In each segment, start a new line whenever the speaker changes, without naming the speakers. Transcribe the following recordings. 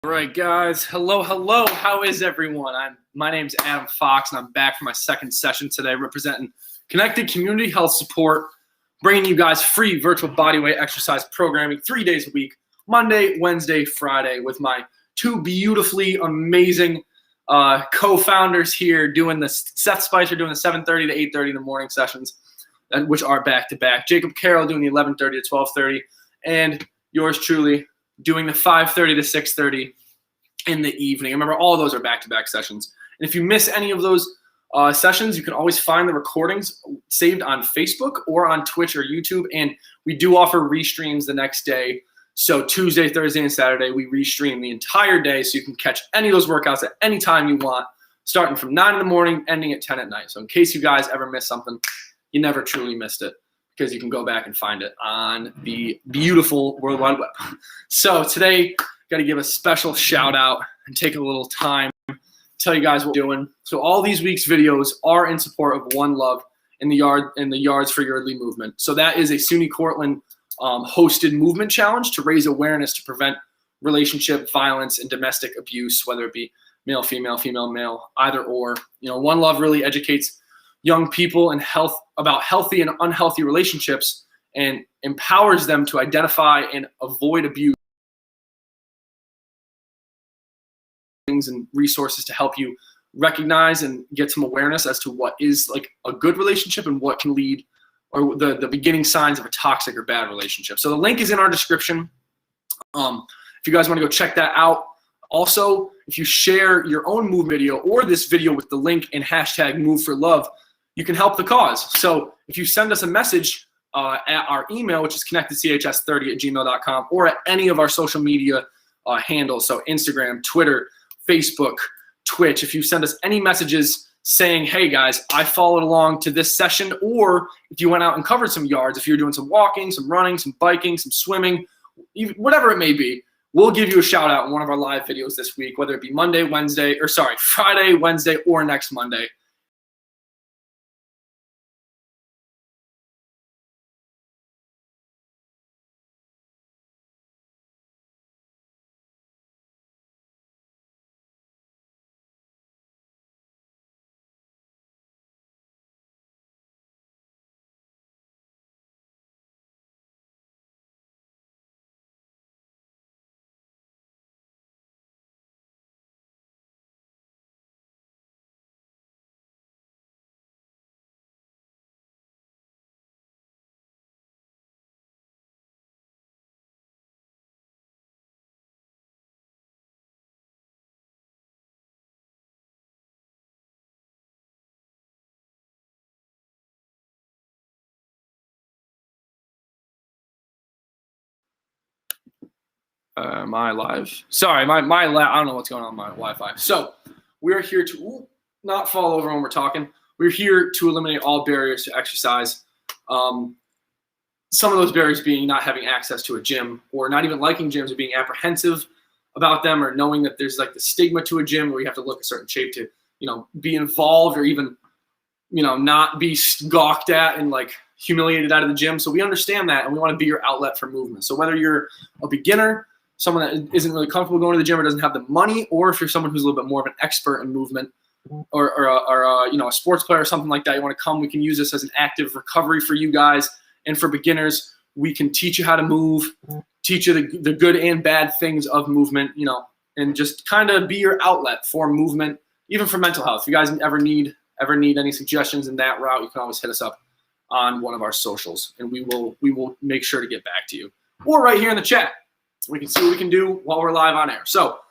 All right, guys. Hello. How is everyone? My name's Adam Fox, and I'm back for my second session today representing Connected Community Health Support, bringing you guys free virtual bodyweight exercise programming 3 days a week, Monday, Wednesday, Friday, with my two beautifully amazing co-founders here doing this. Seth Spicer doing the 7:30 to 8:30 in the morning sessions, which are back-to-back. Jacob Carroll doing the 11:30 to 12:30, and yours truly doing the 5:30 to 6:30 in the evening. Remember, all of those are back-to-back sessions. And if you miss any of those sessions, you can always find the recordings saved on Facebook or on Twitch or YouTube. And we do offer restreams the next day. So Tuesday, Thursday, and Saturday, we restream the entire day so you can catch any of those workouts at any time you want, starting from 9 in the morning, ending at 10 at night. So in case you guys ever miss something, you never truly missed it, because you can go back and find it on the beautiful World Wide Web. So today, got to give a special shout out and take a little time to tell you guys what we're doing. So all these week's videos are in support of One Love in the Yards for Yeardley movement. So that is a SUNY Cortland hosted movement challenge to raise awareness to prevent relationship violence and domestic abuse, whether it be male, female, female, male, either or. One Love really educates young people and about healthy and unhealthy relationships and empowers them to identify and avoid abuse and resources to help you recognize and get some awareness as to what is like a good relationship and what can lead, or the beginning signs of a toxic or bad relationship. So the link is in our description. If you guys want to go check that out. Also, if you share your own move video or this video with the link and hashtag Move for Love, you can help the cause. So if you send us a message at our email, which is connectedchs30@gmail.com, or at any of our social media handles, so Instagram, Twitter, Facebook, Twitch, if you send us any messages saying, hey guys, I followed along to this session, or if you went out and covered some yards, if you're doing some walking, some running, some biking, some swimming, whatever it may be, we'll give you a shout out in one of our live videos this week, whether it be Friday, Wednesday, or next Monday. Am I live? Sorry, I don't know what's going on with my Wi-Fi. So we're here to not fall over when we're talking. We're here to eliminate all barriers to exercise. Some of those barriers being not having access to a gym, or not even liking gyms, or being apprehensive about them, or knowing that there's like the stigma to a gym where you have to look a certain shape to, be involved, or even, not be gawked at and like humiliated out of the gym. So we understand that, and we want to be your outlet for movement. So whether you're a beginner, someone that isn't really comfortable going to the gym or doesn't have the money, or if you're someone who's a little bit more of an expert in movement, or a sports player or something like that, you want to come, we can use this as an active recovery for you guys. And for beginners, we can teach you how to move, teach you the good and bad things of movement, and just kind of be your outlet for movement, even for mental health. If you guys ever need any suggestions in that route, you can always hit us up on one of our socials, and we will make sure to get back to you, or right here in the chat. We can see what we can do while we're live on air. So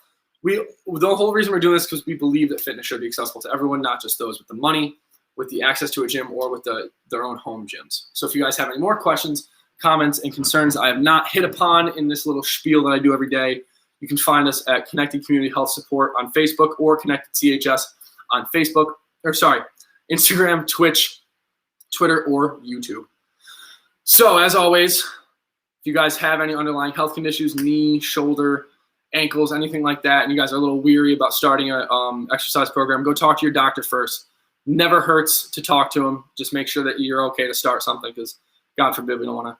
the whole reason we're doing this is because we believe that fitness should be accessible to everyone, not just those with the money, with the access to a gym, or with their own home gyms. So if you guys have any more questions, comments, and concerns I have not hit upon in this little spiel that I do every day, you can find us at Connected Community Health Support on Facebook, or Connected CHS on Facebook, Instagram, Twitch, Twitter, or YouTube. So as always, if you guys have any underlying health conditions, knee, shoulder, ankles, anything like that, and you guys are a little weary about starting a exercise program, go talk to your doctor first. Never hurts to talk to him. Just make sure that you're okay to start something, because God forbid we don't want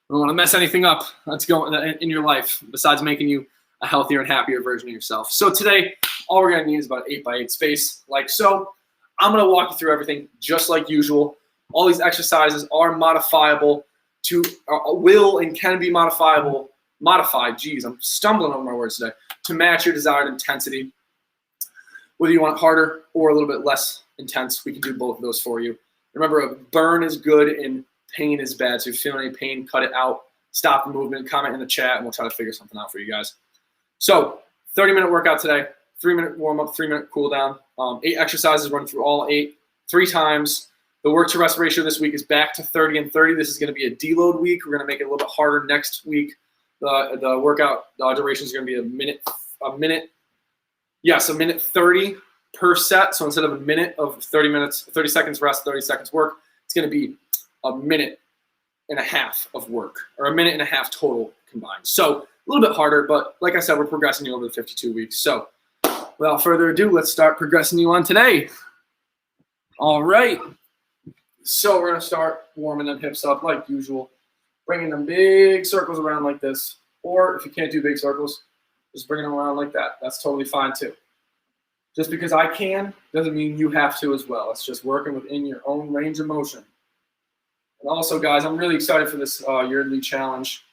to mess anything up that's going in your life besides making you a healthier and happier version of yourself. So today, all we're going to need is about an 8x8 space, like so. I'm going to walk you through everything just like usual. All these exercises are modifiable to will and can be modified. Geez, I'm stumbling over my words today. To match your desired intensity. Whether you want it harder or a little bit less intense, we can do both of those for you. Remember, a burn is good and pain is bad. So if you're feeling any pain, cut it out. Stop the movement, comment in the chat, and we'll try to figure something out for you guys. So 30-minute workout today, 3-minute warm-up, 3-minute cool down. 8 exercises, run through all 8, 3 times. The work to rest ratio this week is back to 30 and 30. This is going to be a deload week. We're going to make it a little bit harder next week. The workout duration is going to be a minute 30 per set. So instead of a minute of 30 seconds rest, 30 seconds work, it's going to be a minute and a half of work, or a minute and a half total combined. So a little bit harder, but like I said, we're progressing you over the 52 weeks. So without further ado, let's start progressing you on today. All right. So we're going to start warming them hips up like usual, bringing them big circles around like this. Or if you can't do big circles, just bringing them around like that. That's totally fine too. Just because I can doesn't mean you have to as well. It's just working within your own range of motion. And also, guys, I'm really excited for this Yeardley challenge.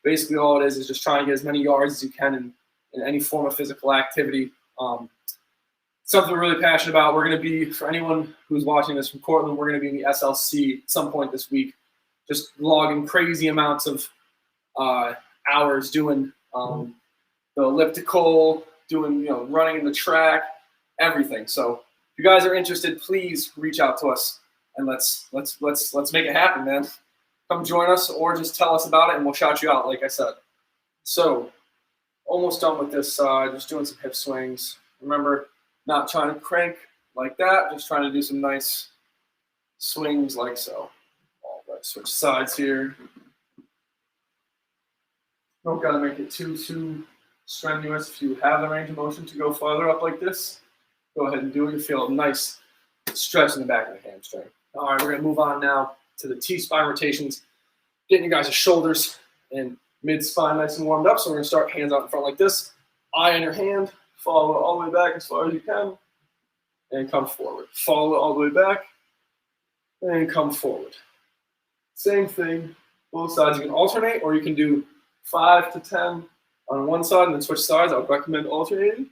Basically, all it is just trying to get as many yards as you can in any form of physical activity. Something we're really passionate about. We're going to be, for anyone who's watching this from Cortland, we're going to be in the SLC at some point this week, just logging crazy amounts of hours doing the elliptical, doing running in the track, everything. So if you guys are interested, please reach out to us and let's make it happen, man. Come join us or just tell us about it and we'll shout you out, like I said. So almost done with this side, just doing some hip swings. Remember, not trying to crank like that, just trying to do some nice swings like so. All right, switch sides here. Don't gotta make it too strenuous. If you have the range of motion to go farther up like this, go ahead and do it. You feel a nice stretch in the back of the hamstring. All right, we're gonna move on now to the T-spine rotations, getting you guys' shoulders and mid-spine nice and warmed up. So we're gonna start hands out in front like this, eye in your hand, follow it all the way back as far as you can, and come forward. Follow it all the way back, and come forward. Same thing, both sides. You can alternate, or you can do 5 to 10 on one side and then switch sides. I would recommend alternating.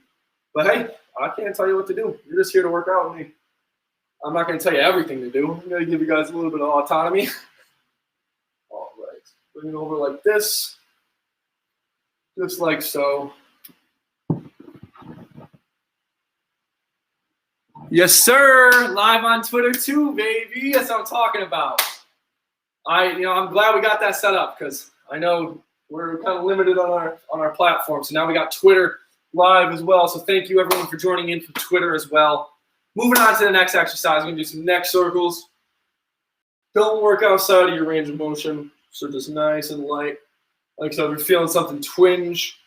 But hey, I can't tell you what to do. You're just here to work out with me. I'm not going to tell you everything to do. I'm going to give you guys a little bit of autonomy. All right. Bring it over like this. Just like so. Yes, sir. Live on Twitter too, baby. That's what I'm talking about. I'm glad we got that set up because I know we're kind of limited on our platform. So now we got Twitter live as well. So thank you everyone for joining in from Twitter as well. Moving on to the next exercise, we're gonna do some neck circles. Don't work outside of your range of motion. So just nice and light. Like so, if you're feeling something twinge,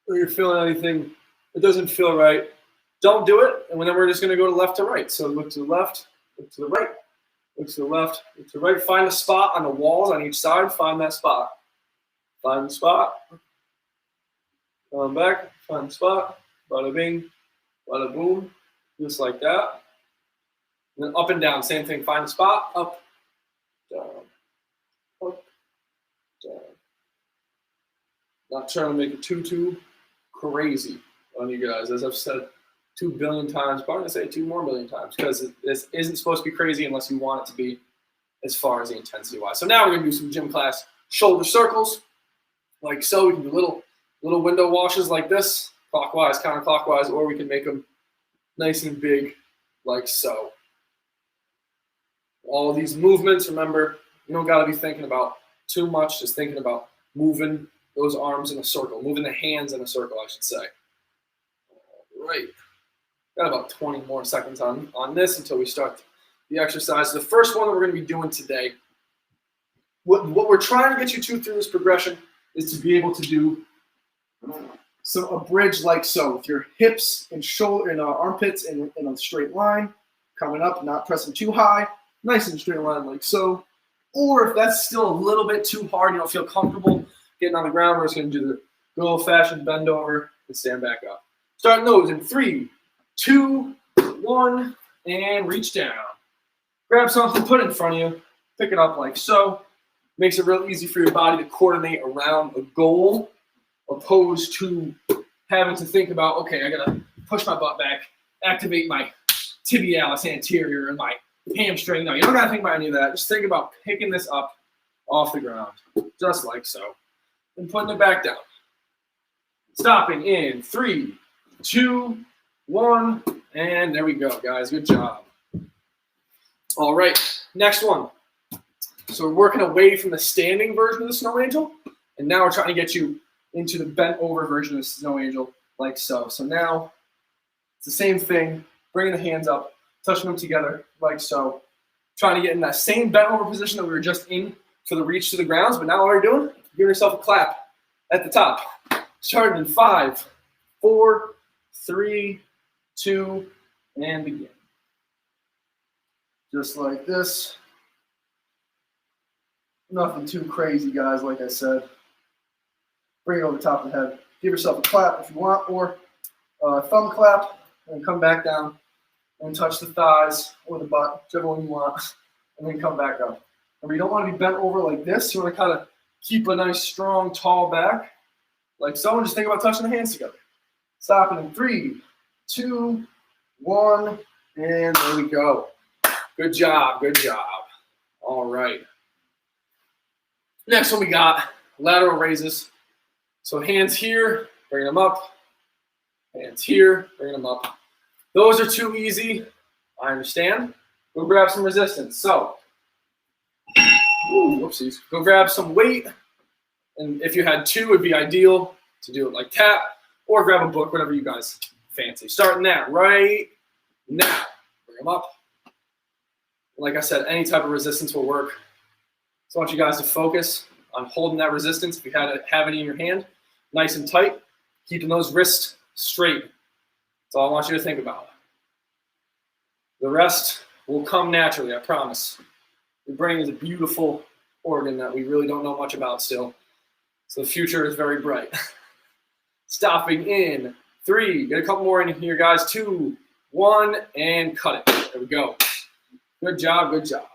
or you're feeling anything that doesn't feel right, don't do it. And then we're just gonna go to left to right. So look to the left, look to the right, look to the left, look to the right. Find a spot on the walls on each side. Find that spot. Find the spot. Come back. Find the spot. Bada bing. Bada boom, just like that. And then up and down, same thing. Find a spot, up, down, up, down. Not trying to make it too crazy on you guys, as I've said 2 billion times. Probably gonna say 2 more billion times because this isn't supposed to be crazy unless you want it to be as far as the intensity wise. So now we're gonna do some gym class shoulder circles, like so. We can do little window washes like this. Clockwise, counterclockwise, or we can make them nice and big like so. All of these movements, remember, you don't got to be thinking about too much, just thinking about moving those arms in a circle, moving the hands in a circle, I should say. All right. Got about 20 more seconds on this until we start the exercise. The first one that we're going to be doing today, what we're trying to get you to through this progression is to be able to do so a bridge like so, with your hips and shoulder and armpits in a straight line, coming up, not pressing too high, nice and straight line like so. Or if that's still a little bit too hard, you don't feel comfortable getting on the ground, we're just going to do Good old-fashioned bend over and stand back up. Starting those in 3, 2, 1, and reach down. Grab something, put it in front of you, pick it up like so. Makes it real easy for your body to coordinate around a goal, opposed to having to think about, okay, I gotta push my butt back, activate my tibialis anterior and my hamstring. No, you don't gotta think about any of that. Just think about picking this up off the ground, just like so, and putting it back down. Stopping in 3, 2, 1, and there we go, guys. Good job. All right, next one. So we're working away from the standing version of the snow angel, and now we're trying to get you into the bent over version of the snow angel, like so. So now it's the same thing, bringing the hands up, touching them together, like so. Trying to get in that same bent over position that we were just in for the reach to the grounds, but now what are you doing? Give yourself a clap at the top. Starting in 5, 4, 3, 2, and begin. Just like this. Nothing too crazy, guys, like I said. Bring it over the top of the head. Give yourself a clap if you want, or a thumb clap, and come back down and touch the thighs or the butt, whichever one you want, and then come back up. Remember, you don't want to be bent over like this. You want to kind of keep a nice, strong, tall back, like so, and just think about touching the hands together. Stopping in 3, 2, 1, and there we go. Good job, good job. All right. Next one we got lateral raises. So hands here, bring them up. Hands here, bring them up. Those are too easy. I understand. Go grab some resistance. So, whoopsies. Go grab some weight. And if you had 2, it would be ideal to do it like that. Or grab a book, whatever you guys fancy. Starting that right now. Bring them up. Like I said, any type of resistance will work. So I want you guys to focus on holding that resistance. If you have any in your hand, nice and tight, keeping those wrists straight. That's all I want you to think about. The rest will come naturally, I promise. The brain is a beautiful organ that we really don't know much about still. So the future is very bright. Stopping in 3, get a couple more in here, guys. 2, 1, and cut it. There we go. Good job, good job.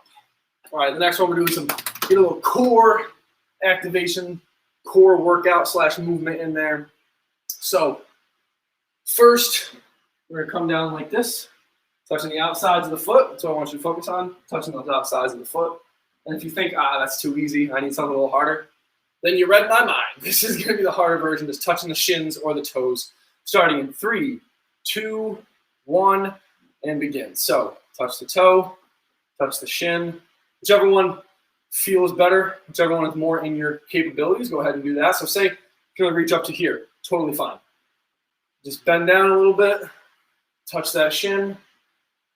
All right, the next one we're doing get a little core activation, core workout / movement in there. So first, we're gonna come down like this, touching the outsides of the foot. That's what I want you to focus on, touching those outsides of the foot. And if you think, that's too easy, I need something a little harder, then you read my mind. This is gonna be the harder version, just touching the shins or the toes. Starting in 3, 2, 1, and begin. So touch the toe, touch the shin, whichever one feels better, whichever one is more in your capabilities, go ahead and do that. So say if you want to reach up to here, totally fine. Just bend down a little bit, touch that shin,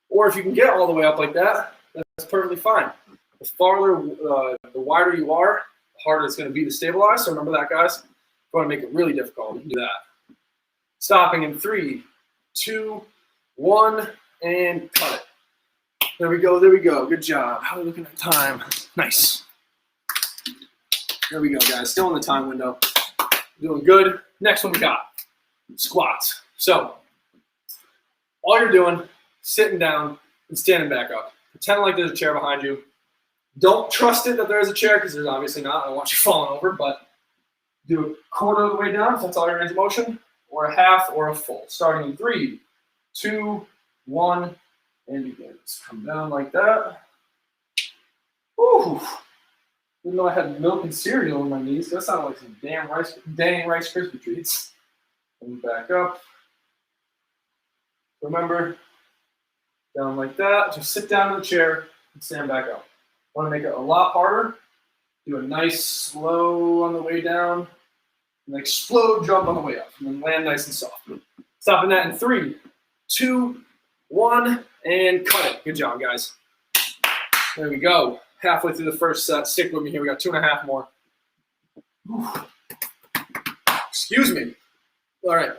or if you can get all the way up like that, that's perfectly fine. The farther, the wider you are, the harder it's going to be to stabilize. So remember that, guys. If you want to make it really difficult, you can do that. Stopping in 3, 2, 1, and cut it. There we go, there we go. Good job. How are we looking at time? Nice. There we go, guys. Still in the time window. Doing good. Next one we got squats. So all you're doing, sitting down and standing back up. Pretend like there's a chair behind you. Don't trust it that there is a chair because there's obviously not. I don't want you falling over, but do a quarter of the way down if that's all your range of motion, or a half or a full. Starting in 3, 2, 1, and begin. Just come down like that. Ooh. Even though I had milk and cereal on my knees, that sounded like some dang Rice Krispie treats. And back up. Remember, down like that. Just sit down in the chair and stand back up. Want to make it a lot harder? Do a nice slow on the way down, and explode jump on the way up, and then land nice and soft. Stopping that in 3, 2, 1, and cut it. Good job, guys. There we go. Halfway through the first set. Stick with me here. We got 2.5 more. Whew. Excuse me. All right.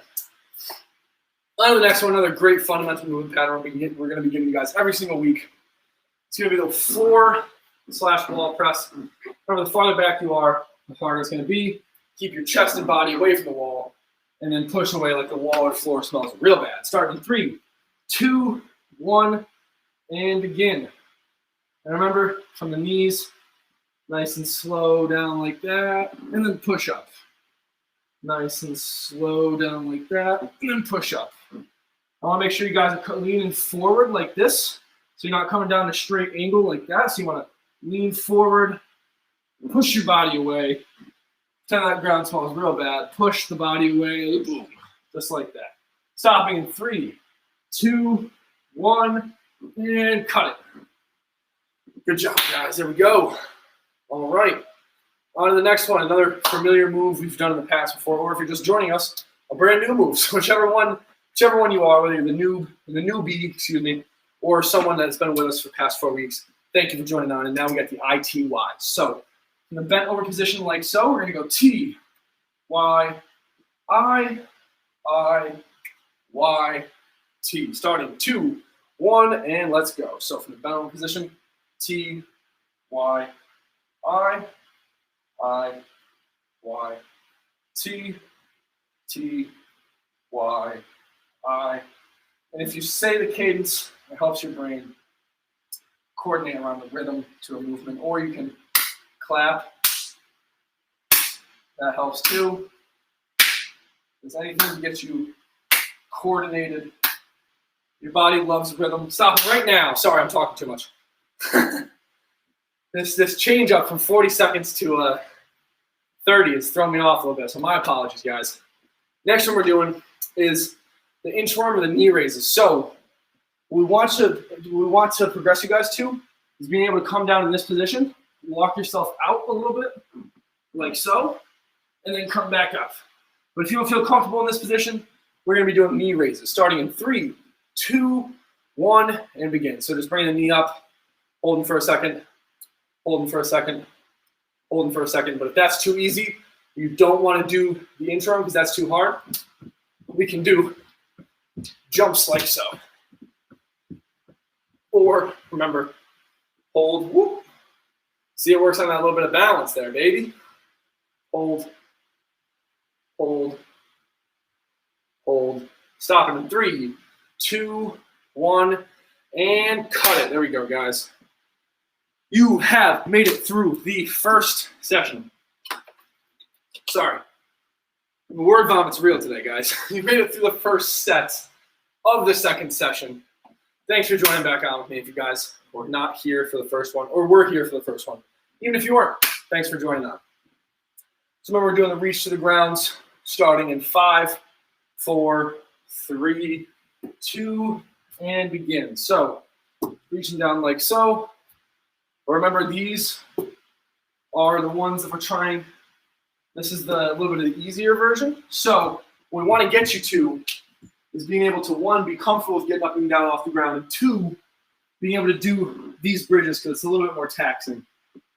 On to the next one. Another great fundamental movement pattern we're going to be giving you guys every single week. It's going to be the floor / wall press. Remember, the farther back you are, the harder it's going to be. Keep your chest and body away from the wall, and then push away like the wall or floor smells real bad. Start in 3, 2, 1, and begin. And remember, from the knees, nice and slow down like that, and then push up. Nice and slow down like that, and then push up. I want to make sure you guys are leaning forward like this, so you're not coming down a straight angle like that. So you want to lean forward, push your body away. Pretend that ground smells real bad. Push the body away, boom, just like that. Stopping in 3, 2, 1, and cut it. Good job, guys. There we go. All right. On to the next one. Another familiar move we've done in the past before, or if you're just joining us, a brand new move. So whichever one you are, whether you're the newbie, or someone that's been with us for the past 4 weeks, thank you for joining on. And now we got the ITY. So in the bent over position like so, we're going to go T, Y, I, Y, T. Starting 2, 1, and let's go. So from the bent over position, T, Y, I, Y, T, T, Y, I. And if you say the cadence, it helps your brain coordinate around the rhythm to a movement, or you can clap. That helps too. There's anything to get you coordinated. Your body loves rhythm. Stop it right now. Sorry, I'm talking too much. This change up from 40 seconds to 30 is throwing me off a little bit, so my apologies, guys. Next one we're doing is the inchworm or the knee raises. So what we want to progress you guys to is being able to come down in this position, walk yourself out a little bit, like so, and then come back up. But if you don't feel comfortable in this position, we're going to be doing knee raises, starting in 3, 2, 1, and begin. So just bring the knee up, holding for a second, holding for a second, holding for a second. But if that's too easy, you don't want to do the inchworm because that's too hard, we can do jumps like so. Or, remember, hold, whoop. See, it works on that little bit of balance there, baby. Hold, hold, hold. Stop it in 3, 2, 1, and cut it. There we go, guys. You have made it through the first session. Sorry. The word vomit's real today, guys. You made it through the first set of the second session. Thanks for joining back on with me if you guys were not here for the first one, or were here for the first one. Even if you weren't, thanks for joining on. So remember, we're doing the reach to the grounds, starting in 5, 4, 3, 2, and begin. So reaching down like so. Remember, these are the ones that we're trying. This is the little bit of the easier version. So what we want to get you to is being able to, 1, be comfortable with getting up and down off the ground, and 2, being able to do these bridges because it's a little bit more taxing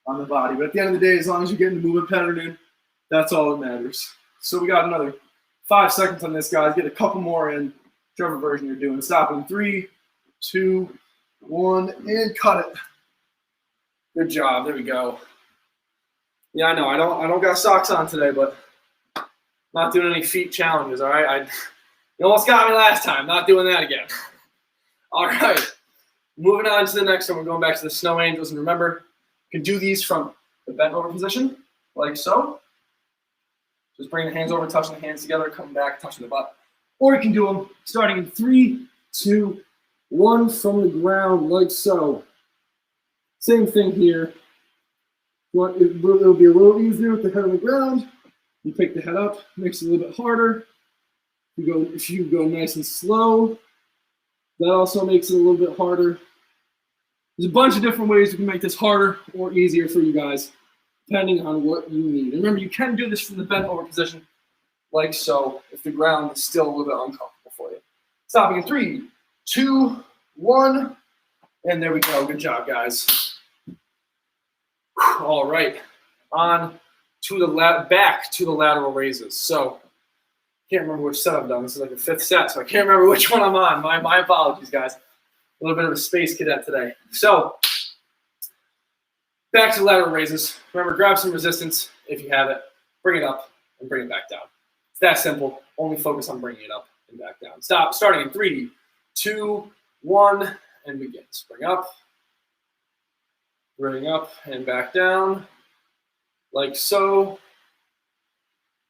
on the body. But at the end of the day, as long as you're getting the movement pattern in, that's all that matters. So we got another 5 seconds on this, guys. Get a couple more in, whichever version you're doing. Stop in 3, 2, 1, and cut it. Good job. There we go. Yeah, I know. I don't got socks on today, but not doing any feet challenges. All right. You almost got me last time. Not doing that again. All right. Moving on to the next one. We're going back to the snow angels, and remember, you can do these from the bent over position, like so. Just bring the hands over, touching the hands together, coming back, touching the butt. Or you can do them starting in 3, 2, 1 from the ground, like so. Same thing here. It'll be a little easier with the head on the ground. You pick the head up, makes it a little bit harder. If you go nice and slow, that also makes it a little bit harder. There's a bunch of different ways you can make this harder or easier for you guys, depending on what you need. And remember, you can do this from the bent over position, like so, if the ground is still a little bit uncomfortable for you. Stopping in 3, 2, 1, and there we go. Good job, guys. All right, on to the back to the lateral raises. So, can't remember which set I've done. This is like the 5th set, so I can't remember which one I'm on. My apologies, guys. A little bit of a space cadet today. So, back to the lateral raises. Remember, grab some resistance if you have it. Bring it up and bring it back down. It's that simple. Only focus on bringing it up and back down. Stop. Starting in 3, 2, 1, and begins. Bring up and back down, like so.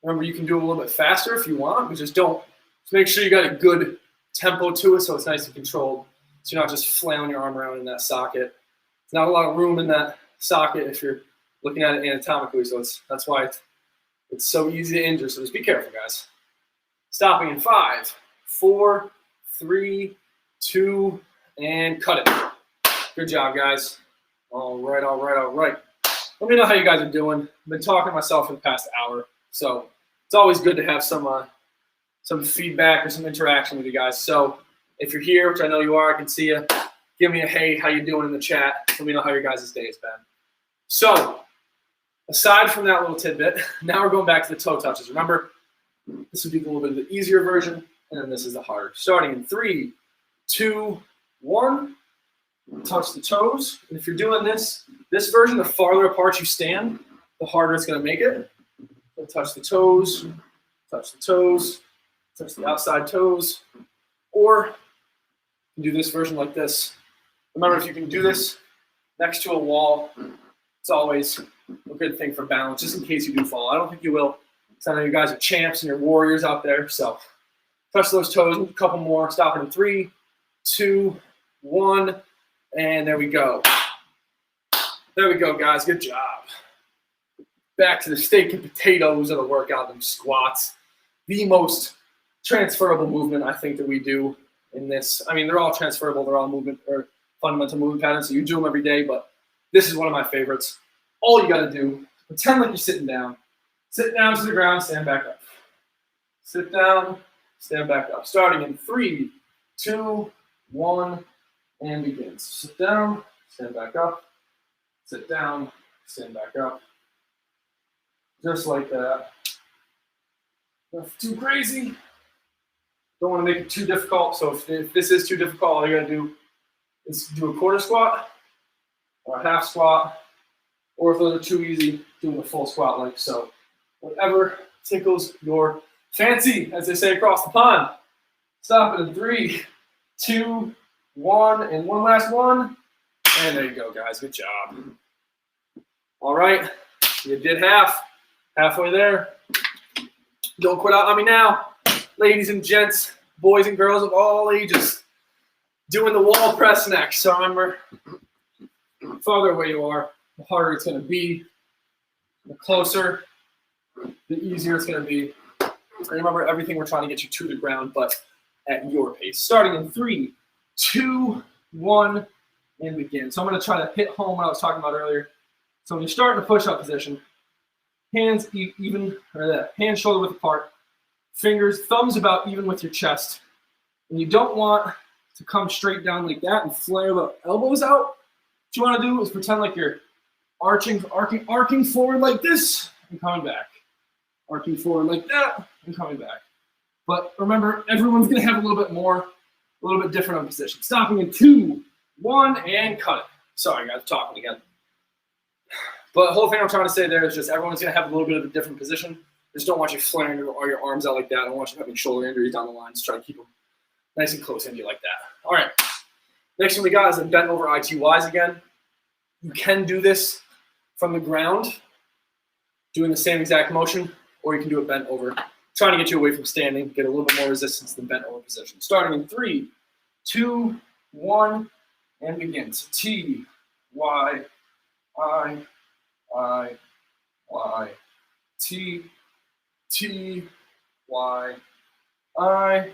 Remember, you can do it a little bit faster if you want, but just make sure you got a good tempo to it so it's nice and controlled. So you're not just flailing your arm around in that socket. There's not a lot of room in that socket if you're looking at it anatomically, so that's why it's so easy to injure. So just be careful, guys. Stopping in 5, 4, 3, 2, and cut it. Good job, guys. All right. Let me know how you guys are doing. I've been talking to myself for the past hour, so it's always good to have some feedback or some interaction with you guys. So if you're here, which I know you are, I can see you. Give me a hey, how you doing in the chat. Let me know how your guys' day has been. So aside from that little tidbit, now we're going back to the toe touches. Remember, this would be a little bit of the easier version, and then this is the harder. Starting in 3, 2, 1, touch the toes. And if you're doing this version, the farther apart you stand, the harder it's going to make it. So touch the toes, touch the outside toes, or you can do this version like this. Remember, if you can do this next to a wall, it's always a good thing for balance, just in case you do fall. I don't think you will, because I know you guys are champs and you're warriors out there. So touch those toes, a couple more. Stop it in 3, 2, 1, and there we go. There we go, guys. Good job. Back to the steak and potatoes of the workout, them squats. The most transferable movement I think that we do in this. I mean, they're all transferable. They're all movement or fundamental movement patterns, so you do them every day, but this is one of my favorites. All you got to do, pretend like you're sitting down. Sit down to the ground, stand back up. Sit down, stand back up. Starting in 3, 2, 1, and begins. Sit down, stand back up. Sit down, stand back up. Just like that. Nothing too crazy. Don't want to make it too difficult. So if this is too difficult, all you got to do is do a quarter squat or a half squat. Or if those are too easy, doing a full squat like so. Whatever tickles your fancy, as they say across the pond. Stop it in 3, 2, 1, and one last one. And there you go, guys. Good job. All right. You did halfway there. Don't quit out on me now. Ladies and gents, boys and girls of all ages, doing the wall press next. So remember, the farther away you are, the harder it's going to be. The closer, the easier it's going to be. And remember, everything we're trying to get you to the ground, but at your pace. Starting in 3, 2, 1, and begin. So I'm going to try to hit home what I was talking about earlier. So when you're starting a push-up position, hands even, or that hands shoulder width apart, fingers, thumbs about even with your chest. And you don't want to come straight down like that and flare the elbows out. What you want to do is pretend like you're arcing forward like this and coming back. Arcing forward like that and coming back. But remember, everyone's going to have a little bit different on position. Stopping in 2, 1, and cut it. Sorry, guys, talking again. But the whole thing I'm trying to say there is just everyone's going to have a little bit of a different position. Just don't want you flaring your arms out like that. I don't want you having shoulder injuries down the line. Just try to keep them nice and close in you like that. All right. Next one we got is a bent over ITYs again. You can do this from the ground, doing the same exact motion, or you can do it bent over. Trying to get you away from standing, get a little bit more resistance in the bent over position. Starting in 3, 2, 1, and begins. T, Y, I, Y, T, T, Y, I,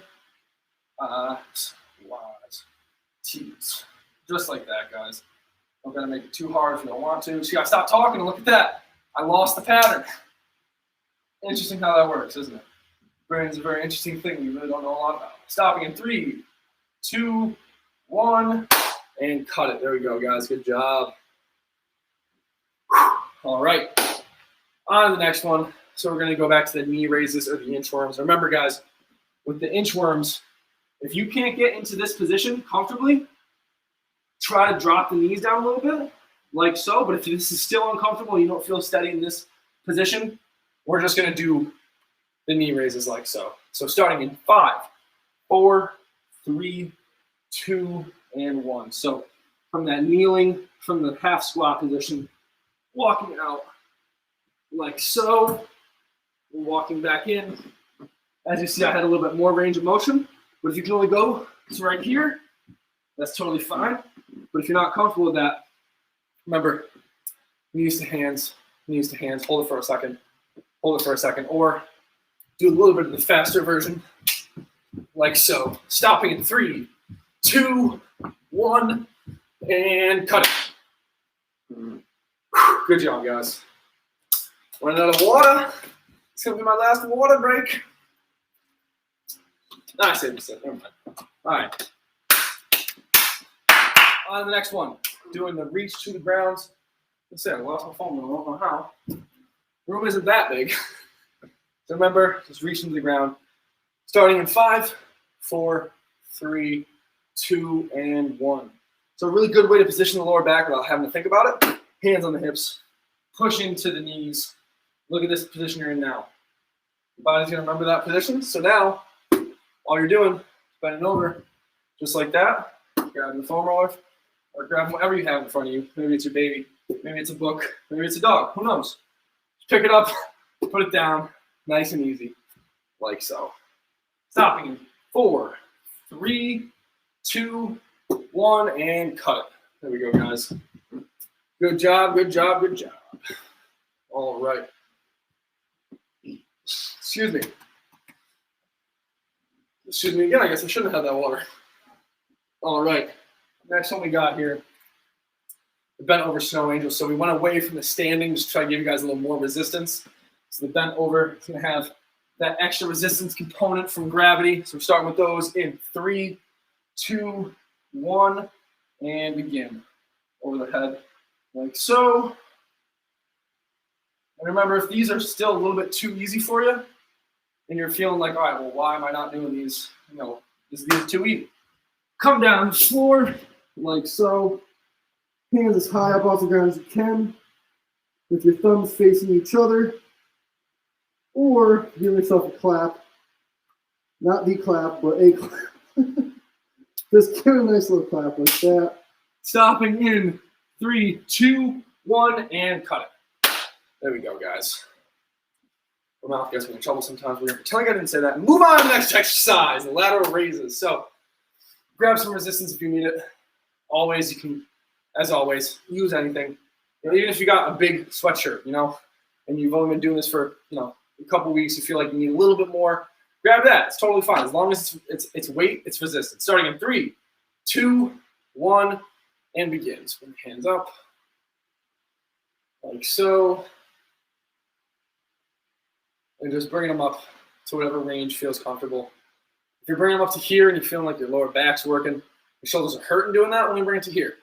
Y's, T's. Just like that, guys. Don't gotta make it too hard if you don't want to. So you gotta stop talking and look at that. I lost the pattern. Interesting how that works, isn't it? Brain's a very interesting thing we really don't know a lot about. Stopping in 3, 2, 1, and cut it. There we go, guys. Good job. All right. On to the next one. So we're going to go back to the knee raises or the inchworms. Remember, guys, with the inchworms, if you can't get into this position comfortably, try to drop the knees down a little bit, like so. But if this is still uncomfortable, you don't feel steady in this position, we're just going to do the knee raises like so. So starting in 5, 4, 3, 2, and 1. So from that kneeling, from the half squat position, walking out like so, walking back in. As you see, I had a little bit more range of motion, but if you can only go to right here, that's totally fine. But if you're not comfortable with that, remember, knees to hands, hold it for a second, or do a little bit of the faster version, like so. Stopping in 3, 2, 1, and cut it. Good job, guys. Running out of water. It's gonna be my last water break. I saved this. Never mind. All right. On to the next one. Doing the reach to the ground. Let's see, I lost my phone. I don't know how. The room isn't that big. So remember, just reaching to the ground. Starting in 5, 4, 3, 2, and 1. So a really good way to position the lower back without having to think about it. Hands on the hips. Pushing to the knees. Look at this position you're in now. Your body's going to remember that position. So now, all you're doing is bending over just like that. Grabbing the foam roller or grabbing whatever you have in front of you. Maybe it's your baby. Maybe it's a book. Maybe it's a dog. Who knows? Just pick it up, put it down, nice and easy, like so. Stopping in 4, 3, 2, 1, and cut it. There we go, guys. Good job, good job, good job. All right. Excuse me. Excuse me again, I guess I shouldn't have had that water. All right. Next one we got here, the bent over snow angel. So we went away from the standing, just try to give you guys a little more resistance. So the bent over is going to have that extra resistance component from gravity. So we're starting with those in 3, 2, 1, and begin. Over the head, like so. And remember, if these are still a little bit too easy for you, and you're feeling like, all right, well, why am I not doing these? You know, these are too easy. Come down the floor, like so. Hands as high up off the ground as you can, with your thumbs facing each other. Or give yourself a clap. Not the clap, but a clap. Just give a nice little clap like that. Stopping in 3, 2, 1, and cut it. There we go, guys. My mouth gets me in trouble sometimes. We're pretending I didn't say that. Move on to the next exercise, the lateral raises. So grab some resistance if you need it. Always, you can, as always, use anything. You know, even if you got a big sweatshirt, you know, and you've only been doing this for, you know, a couple weeks, you feel like you need a little bit more, grab that. It's totally fine. As long as it's weight, it's resistance. Starting in 3, 2, 1, and begin. So bring your hands up, like so. And just bringing them up to whatever range feels comfortable. If you're bringing them up to here and you're feeling like your lower back's working, your shoulders are hurting doing that, when you bring it to here.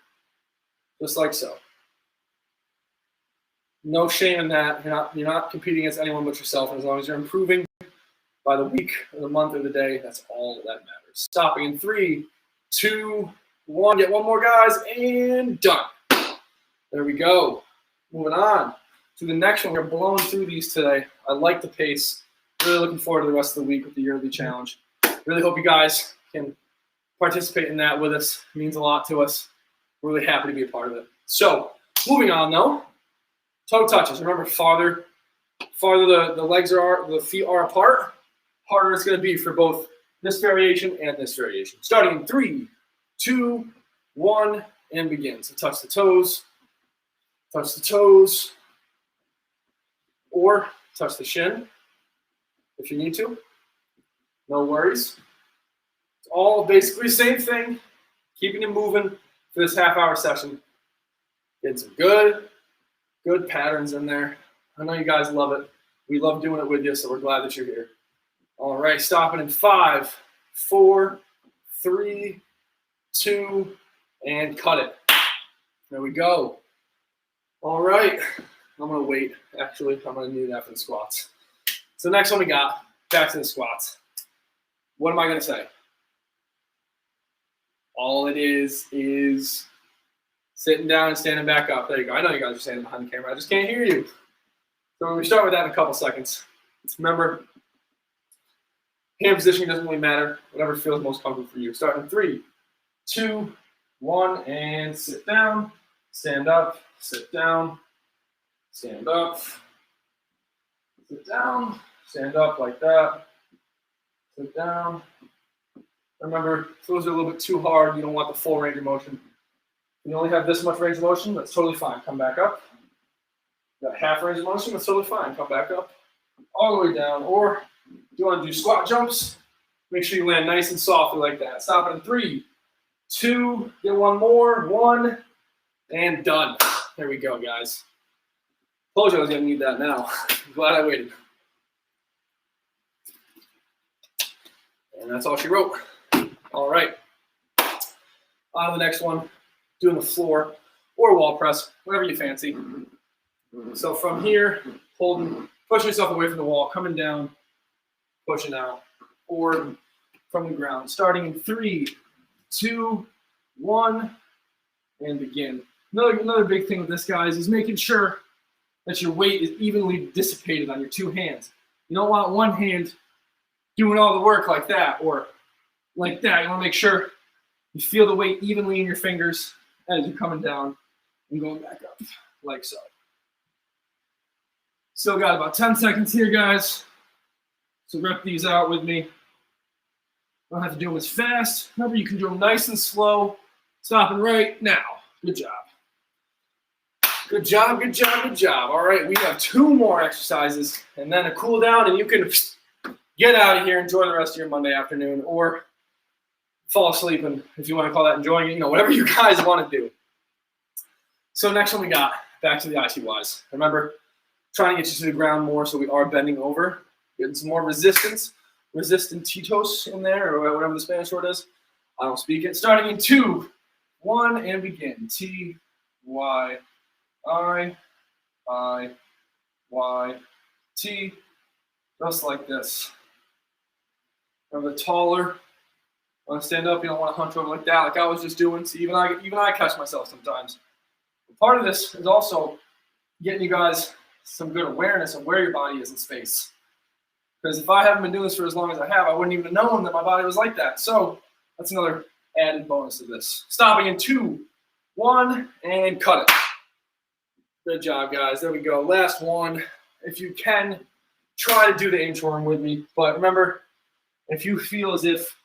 Just like so. No shame in that. You're not competing against anyone but yourself. And as long as you're improving by the week or the month or the day, that's all that matters. Stopping in 3, 2, 1. Get one more, guys, and done. There we go. Moving on to the next one. We're blowing through these today. I like the pace. Really looking forward to the rest of the week with the Yeardley challenge. Really hope you guys can participate in that with us. It means a lot to us. We're really happy to be a part of it. So, moving on though. Toe touches. Remember, farther the legs are, the feet are apart, harder it's going to be for both this variation and this variation. Starting in 3, 2, 1, and begin. So touch the toes, or touch the shin if you need to. No worries. It's all basically the same thing. Keeping it moving for this half-hour session. Getting some good patterns in there. I know you guys love it. We love doing it with you, so we're glad that you're here. All right, stopping in 5, 4, 3, 2, and cut it. There we go. All right. I'm going to wait. Actually, I'm going to need that for the squats. So next one we got, back to the squats. What am I going to say? All it is sitting down and standing back up. There you go. I know you guys are standing behind the camera. I just can't hear you. So we start with that in a couple seconds. Just remember, Hand positioning doesn't really matter. Whatever feels most comfortable for you. Starting 3, 2, 1, and sit down. Stand up. Sit down. Stand up. Sit down. Stand up like that. Sit down. Remember, if those are a little bit too hard, you don't want the full range of motion. You only have this much range of motion, that's totally fine. Come back up. Got half range of motion, that's totally fine. Come back up. All the way down. Or if you want to do squat jumps, make sure you land nice and softly like that. Stop it in 3, 2, get one more, 1, and done. There we go, guys. Told you I was going to need that now. Glad I waited. And that's all she wrote. All right. On to the next one. Doing the floor or wall press, whatever you fancy. So from here, holding, pushing yourself away from the wall, coming down, pushing out, or from the ground. Starting in 3, 2, 1, and begin. Another big thing with this, guys, is making sure that your weight is evenly dissipated on your 2 hands. You don't want one hand doing all the work like that or like that. You want to make sure you feel the weight evenly in your fingers as you're coming down and going back up, like so. Still got about 10 seconds here, guys. So rep these out with me. Don't have to do them as fast. Remember, you can do them nice and slow. Stopping right now. Good job. Good job, good job, good job. All right, we have 2 more exercises and then a cool down, and you can get out of here, enjoy the rest of your Monday afternoon, or fall asleep, and if you want to call that enjoying it, whatever you guys want to do. So next one we got, back to the ITYs. Remember, trying to get you to the ground more so we are bending over, getting some more resistance, resistentitos in there, or whatever the Spanish word is. I don't speak it. Starting in 2, 1, and begin. T, Y, I, Y, T, just like this. Remember, taller. Want to stand up, you don't want to hunch over like that, like I was just doing. So even I catch myself sometimes. But part of this is also getting you guys some good awareness of where your body is in space. Because if I haven't been doing this for as long as I have, I wouldn't even have known that my body was like that. So that's another added bonus to this. Stopping in 2, 1, and cut it. Good job, guys. There we go. Last one. If you can, try to do the inchworm with me. But remember, if you feel as if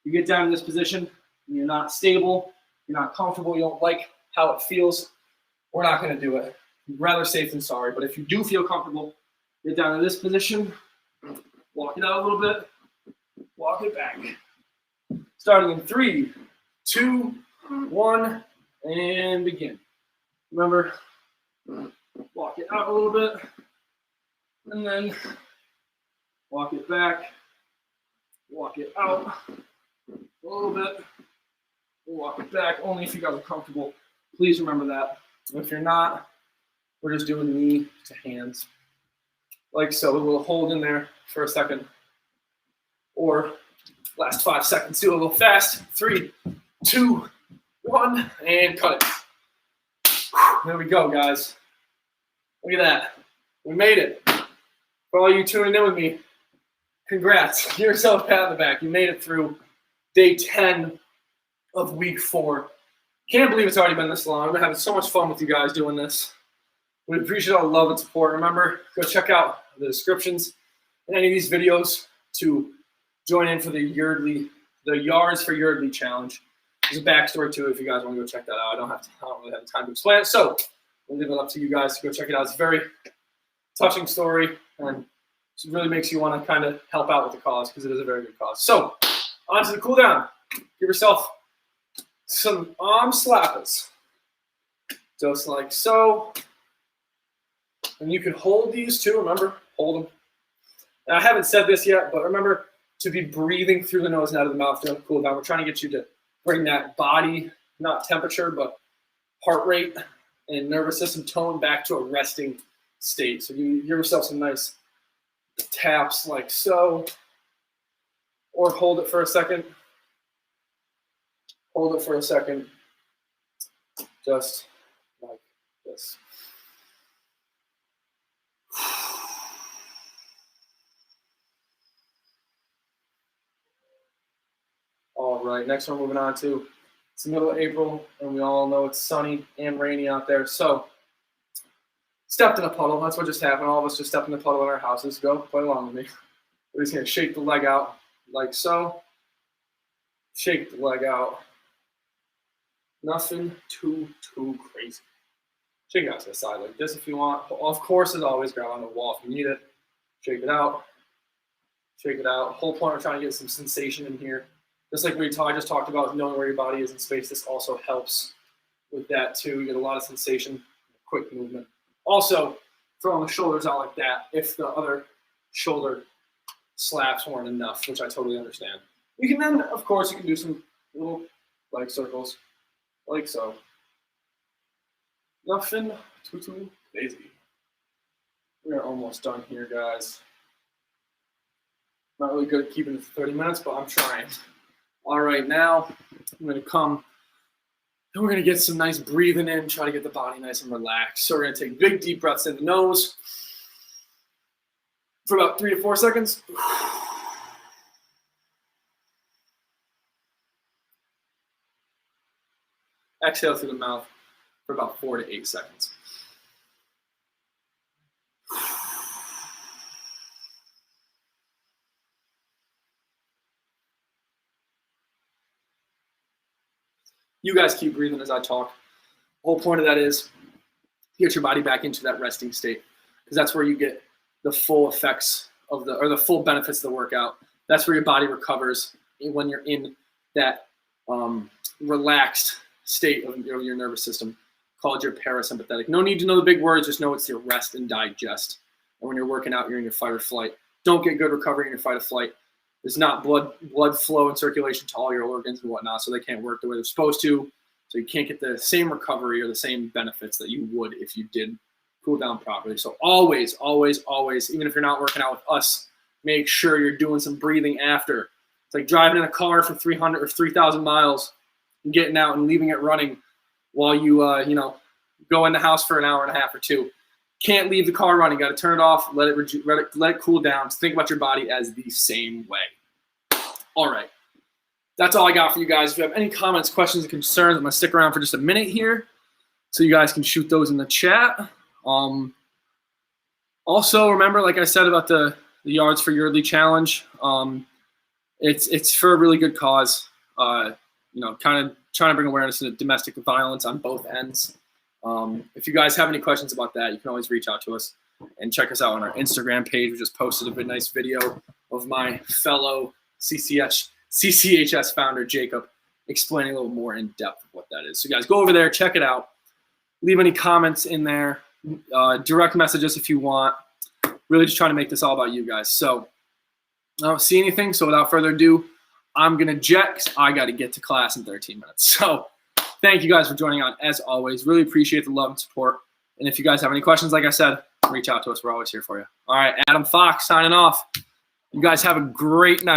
you get down in this position and you're not stable, you're not comfortable, you don't like how it feels, we're not going to do it. Rather safe than sorry. But if you do feel comfortable, get down in this position, walk it out a little bit, walk it back. Starting in 3, 2, 1, and begin. Remember, walk it out a little bit, and then walk it back, walk it out a little bit, walk it back, only if you guys are comfortable. Please remember that. If you're not, we're just doing knee to hands. Like so, we'll hold in there for a second. Or last 5 seconds, do a little fast. 3, 2, 1, and cut it. There we go, guys. Look at that. We made it. For all you tuning in with me, congrats. Give yourself a pat on the back. You made it through day 10 of week 4. Can't believe it's already been this long. I've been having so much fun with you guys doing this. We appreciate all the love and support. Remember, go check out the descriptions in any of these videos to join in for the Yeardley, the Yards for Yeardley challenge. There's a backstory to it if you guys want to go check that out. I don't really have time to explain it, so we'll leave it up to you guys to go check it out. It's a very touching story, and it really makes you want to kind of help out with the cause because it is a very good cause. So, on to the cool down. Give yourself some arm slappers, just like so. And you can hold these too. Remember, hold them. And I haven't said this yet, but remember to be breathing through the nose and out of the mouth during the cool down. We're trying to get you to bring that body, not temperature, but heart rate and nervous system tone back to a resting state. So you give yourself some nice taps like so, or hold it for a second. Hold it for a second, just like this. All right, next one we're moving on to. It's the middle of April, and we all know it's sunny and rainy out there. So, stepped in a puddle. That's what just happened. All of us just stepped in a puddle in our houses. Go, play along with me. We're just going to shake the leg out like so. Shake the leg out. Nothing too crazy. Shake it out to the side like this if you want. Of course, as always, grab on the wall if you need it. Shake it out. Shake it out. Whole point of trying to get some sensation in here. Just like I just talked about knowing where your body is in space, this also helps with that too. You get a lot of sensation, quick movement. Also, throwing the shoulders out like that if the other shoulder slaps weren't enough, which I totally understand. You can then, of course, you can do some little leg circles like so. Nothing too crazy. We're almost done here, guys. Not really good at keeping it for 30 minutes, but I'm trying. All right, now I'm going to come and we're going to get some nice breathing in, try to get the body nice and relaxed. So we're going to take big, deep breaths in the nose for about 3 to 4 seconds. Exhale through the mouth for about 4 to 8 seconds. You guys keep breathing as I talk. The whole point of that is get your body back into that resting state, because that's where you get the full effects of the full benefits of the workout. That's where your body recovers when you're in that relaxed state of your nervous system, called your parasympathetic. No need to know the big words, just know it's your rest and digest. And when you're working out, you're in your fight or flight. Don't get good recovery in your fight or flight. There's not blood flow and circulation to all your organs and whatnot, so they can't work the way they're supposed to. So you can't get the same recovery or the same benefits that you would if you did cool down properly. So always, always, always, even if you're not working out with us, make sure you're doing some breathing after. It's like driving in a car for 300 or 3,000 miles and getting out and leaving it running while you go in the house for an hour and a half or 2. Can't leave the car running. Got to turn it off. Let it cool down. So think about your body as the same way. All right. That's all I got for you guys. If you have any comments, questions, and concerns, I'm going to stick around for just a minute here so you guys can shoot those in the chat. Also, remember, like I said about the Yards for Yeardley challenge, it's for a really good cause. Kind of trying to bring awareness to domestic violence on both ends. If you guys have any questions about that, you can always reach out to us and check us out on our Instagram page. We just posted a nice video of my fellow CCHS founder, Jacob, explaining a little more in depth of what that is. So guys, go over there, check it out. Leave any comments in there. Direct message us if you want. Really just trying to make this all about you guys. So I don't see anything. So without further ado, I'm going to jet because I got to get to class in 13 minutes. So thank you guys for joining on, as always. Really appreciate the love and support. And if you guys have any questions, like I said, reach out to us. We're always here for you. All right, Adam Fox signing off. You guys have a great night.